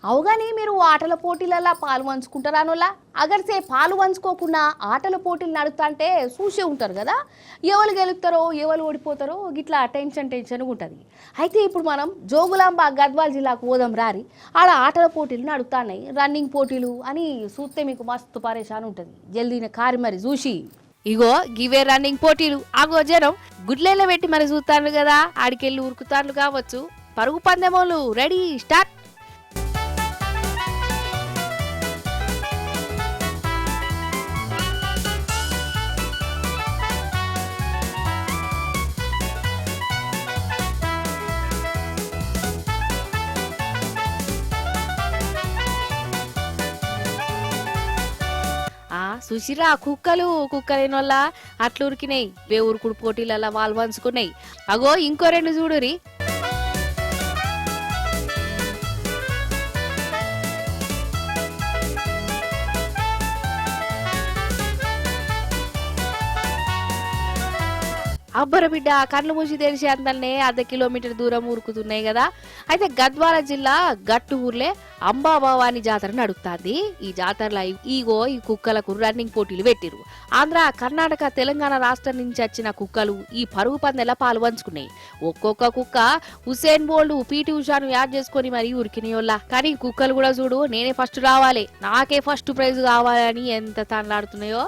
అవుగాని మీరు ఆటల పోటీలలో పాలు పంచుకుంటారానోలా అగర్సే పాలు పంచుకోకుండా ఆటల పోటీలు నడుపుతా చూసే ఉంటారు కదా. ఎవరు గెలుస్తారో ఎవరు ఓడిపోతారో గిట్లా టెన్షన్ ఉంటుంది. అయితే ఇప్పుడు మనం జోగులాంబ గద్వాల్ జిల్లాకు పోదాం రారి. ఆడ ఆటల పోటీలు నడుపుతున్నాయి, రన్నింగ్ పోటీలు అని చూస్తే మీకు మస్తు పరేషాన్ ఉంటుంది. జల్దీన కారి మరి చూసి ఇగో గివే రన్నింగ్ పోటీలు. ఆగో జనం గుడ్లేళ్ళ పెట్టి మరి చూస్తాను కదా, ఆడికెళ్ళి ఉరుకుతాను కావచ్చు. పరుగు పందెమోలు రెడీ స్టార్ట్. సుశిరా కుక్కలేనోళ్ళ అట్లు ఉరికినాయి. ఉరుకుడు పోటీలలో వాళ్ళు పంచుకున్నాయి. అగో ఇంకో రెండు చూడురి. అబ్బర బిడ్డ కళ్ళు మూసి తెరిచి అంతనే 1/2 కిలోమీటర్ దూరం ఉరుకుతున్నాయి కదా. అయితే గద్వాల జిల్లా గట్టు ఊర్లే అంబాభవాని జాతర నడుస్తుంది. ఈ జాతరలో ఈ కుక్కలకు రన్నింగ్ పోటీలు పెట్టిరు. ఆంధ్ర, కర్ణాటక, తెలంగాణ రాష్ట్రం నుంచి వచ్చిన కుక్కలు ఈ పరుగు పందెల పాలు పంచుకున్నాయి. ఒక్కొక్క కుక్క హుసేన్ బోల్డ్, పీటీ ఉషాను యాడ్ చేసుకుని మరి ఉరికినాయోళ్ళ. కానీ కుక్కలు కూడా చూడు, నేనే ఫస్ట్ రావాలి, నాకే ఫస్ట్ ప్రైజ్ కావాలని ఎంత తనలాడుతున్నాయో.